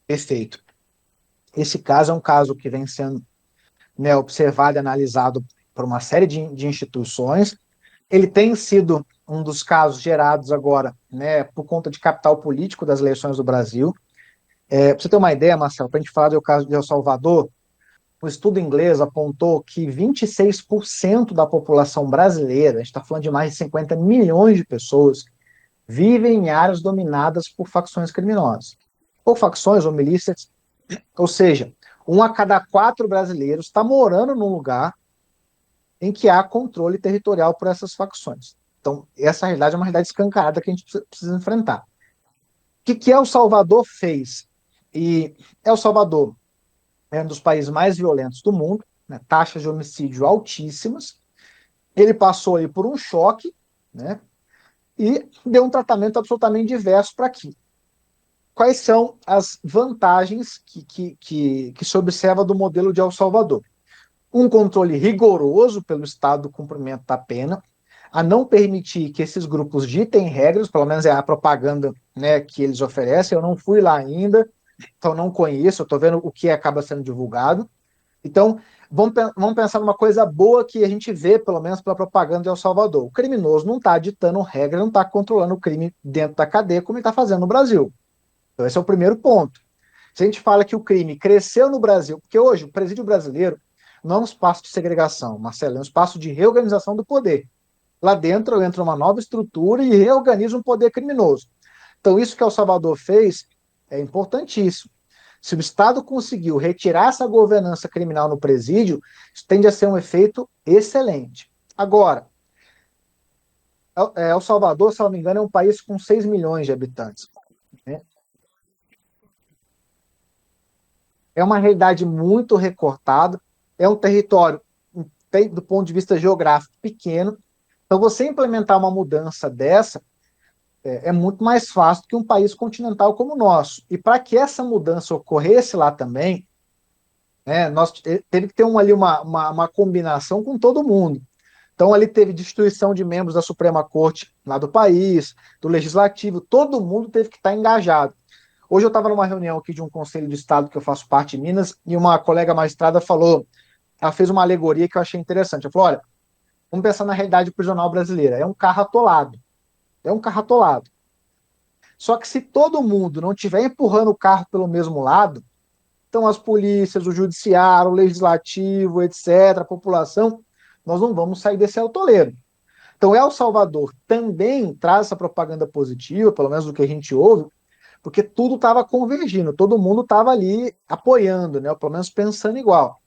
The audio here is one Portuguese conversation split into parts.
Perfeito. Esse caso é um caso que vem sendo, né, observado e analisado por uma série de instituições. Ele tem sido um dos casos gerados agora, né, por conta de capital político das eleições do Brasil. Para você ter uma ideia, Marcelo, para a gente falar do caso de El Salvador, um estudo inglês apontou que 26% da população brasileira, a gente está falando de mais de 50 milhões de pessoas, vivem em áreas dominadas por facções criminosas. Ou facções ou milícias, ou seja, um a cada quatro brasileiros está morando num lugar em que há controle territorial por essas facções. Então, essa realidade é uma realidade escancarada que a gente precisa enfrentar. O que El Salvador fez? E El Salvador é um dos países mais violentos do mundo, né, taxas de homicídio altíssimas. Ele passou aí por um choque, né, e deu um tratamento absolutamente diverso para aqui. Quais são as vantagens que se observa do modelo de El Salvador? Um controle rigoroso pelo Estado do cumprimento da pena, a não permitir que esses grupos ditem regras, pelo menos é a propaganda, né, que eles oferecem. Eu não fui lá ainda, então não conheço, eu estou vendo o que acaba sendo divulgado. Então, vamos pensar numa coisa boa que a gente vê, pelo menos pela propaganda de El Salvador. O criminoso não está ditando regras, não está controlando o crime dentro da cadeia como ele está fazendo no Brasil. Então, esse é o primeiro ponto. Se a gente fala que o crime cresceu no Brasil, porque hoje o presídio brasileiro não é um espaço de segregação, Marcelo, é um espaço de reorganização do poder. Lá dentro entra uma nova estrutura e reorganiza um poder criminoso. Então, isso que El Salvador fez é importantíssimo. Se o Estado conseguiu retirar essa governança criminal no presídio, isso tende a ser um efeito excelente. Agora, El Salvador, se não me engano, é um país com 6 milhões de habitantes, né? É uma realidade muito recortada, é um território, do ponto de vista geográfico, pequeno. Então, você implementar uma mudança dessa é muito mais fácil do que um país continental como o nosso. E para que essa mudança ocorresse lá também, né, nós teve que ter ali uma combinação com todo mundo. Então, ali teve destituição de membros da Suprema Corte lá do país, do Legislativo, todo mundo teve que estar engajado. Hoje eu estava numa reunião aqui de um conselho de Estado que eu faço parte em Minas, e uma colega magistrada falou, ela fez uma alegoria que eu achei interessante. Ela falou: olha, vamos pensar na realidade prisional brasileira. É um carro atolado. É um carro atolado. Só que se todo mundo não estiver empurrando o carro pelo mesmo lado, então as polícias, o judiciário, o legislativo, etc., a população, nós não vamos sair desse atoleiro. Então, El Salvador também traz essa propaganda positiva, pelo menos do que a gente ouve, porque tudo estava convergindo, todo mundo estava ali apoiando, né? Ou pelo menos pensando igual.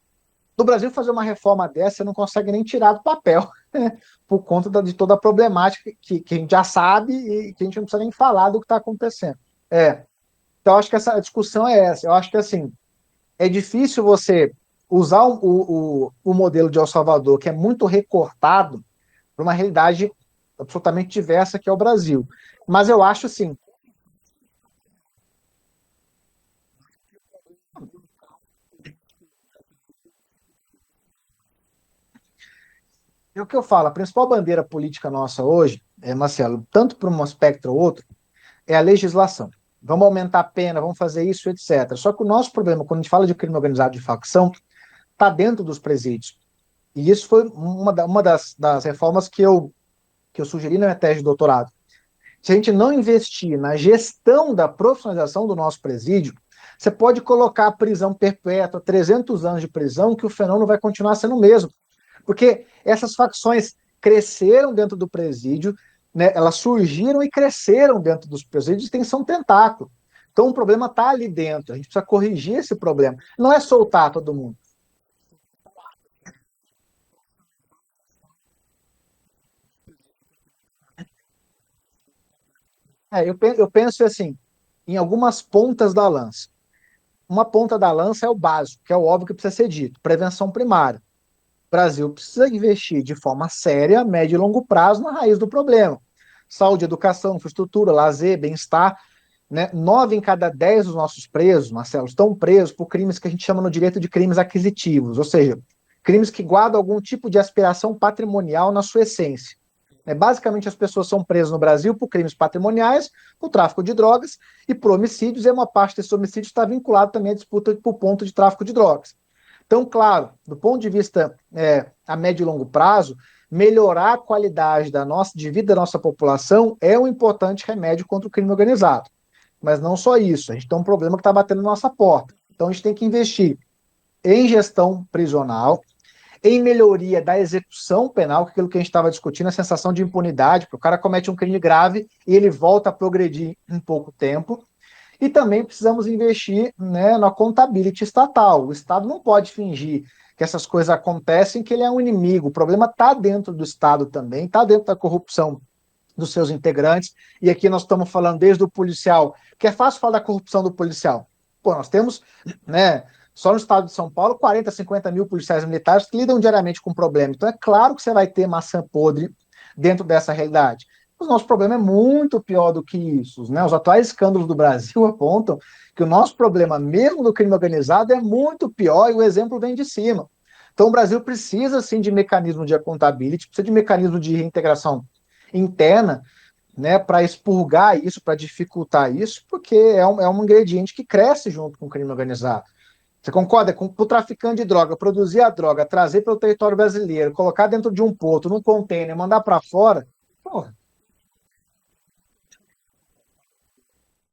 No Brasil, fazer uma reforma dessa, você não consegue nem tirar do papel, né? Por conta de toda a problemática que a gente já sabe e que a gente não precisa nem falar do que está acontecendo. Então, eu acho que essa discussão é essa. Eu acho que, assim, é difícil você usar o modelo de El Salvador, que é muito recortado, para uma realidade absolutamente diversa que é o Brasil. Mas eu acho, assim, é o que eu falo, a principal bandeira política nossa hoje, Marcelo, tanto para um aspecto ou outro, é a legislação. Vamos aumentar a pena, vamos fazer isso, etc. Só que o nosso problema, quando a gente fala de crime organizado de facção, está dentro dos presídios. E isso foi uma das reformas que eu sugeri na minha tese de doutorado. Se a gente não investir na gestão da profissionalização do nosso presídio, você pode colocar a prisão perpétua, 300 anos de prisão, que o fenômeno vai continuar sendo o mesmo. Porque essas facções cresceram dentro do presídio, né, elas surgiram e cresceram dentro dos presídios, tem são tentáculo. Então o problema está ali dentro, a gente precisa corrigir esse problema. Não é soltar todo mundo. Eu penso assim, em algumas pontas da lança. Uma ponta da lança é o básico, que é o óbvio que precisa ser dito, prevenção primária. O Brasil precisa investir de forma séria, médio e longo prazo na raiz do problema. Saúde, educação, infraestrutura, lazer, bem-estar. Né? 9 em cada 10 dos nossos presos, Marcelo, estão presos por crimes que a gente chama no direito de crimes aquisitivos, ou seja, crimes que guardam algum tipo de aspiração patrimonial na sua essência. Basicamente, as pessoas são presas no Brasil por crimes patrimoniais, por tráfico de drogas e por homicídios, e uma parte desses homicídios está vinculado também à disputa por ponto de tráfico de drogas. Então, claro, do ponto de vista a médio e longo prazo, melhorar a qualidade de vida da nossa população é um importante remédio contra o crime organizado. Mas não só isso, a gente tem um problema que está batendo na nossa porta. Então, a gente tem que investir em gestão prisional, em melhoria da execução penal, que é aquilo que a gente estava discutindo, a sensação de impunidade, porque o cara comete um crime grave e ele volta a progredir em pouco tempo. E também precisamos investir, né, na contabilidade estatal. O Estado não pode fingir que essas coisas acontecem, que ele é um inimigo. O problema está dentro do Estado também, está dentro da corrupção dos seus integrantes. E aqui nós estamos falando desde o policial, que é fácil falar da corrupção do policial. Pô, nós temos, né, só no estado de São Paulo, 40, 50 mil policiais militares que lidam diariamente com o problema. Então é claro que você vai ter maçã podre dentro dessa realidade. O nosso problema é muito pior do que isso, né? Os atuais escândalos do Brasil apontam que o nosso problema, mesmo do crime organizado, é muito pior e o exemplo vem de cima. Então o Brasil precisa, sim, de mecanismo de accountability, precisa de mecanismo de reintegração interna, né, para expurgar isso, para dificultar isso, porque é um ingrediente que cresce junto com o crime organizado. Você concorda com o traficante de droga produzir a droga, trazer para o território brasileiro, colocar dentro de um porto, num container, mandar para fora? Porra,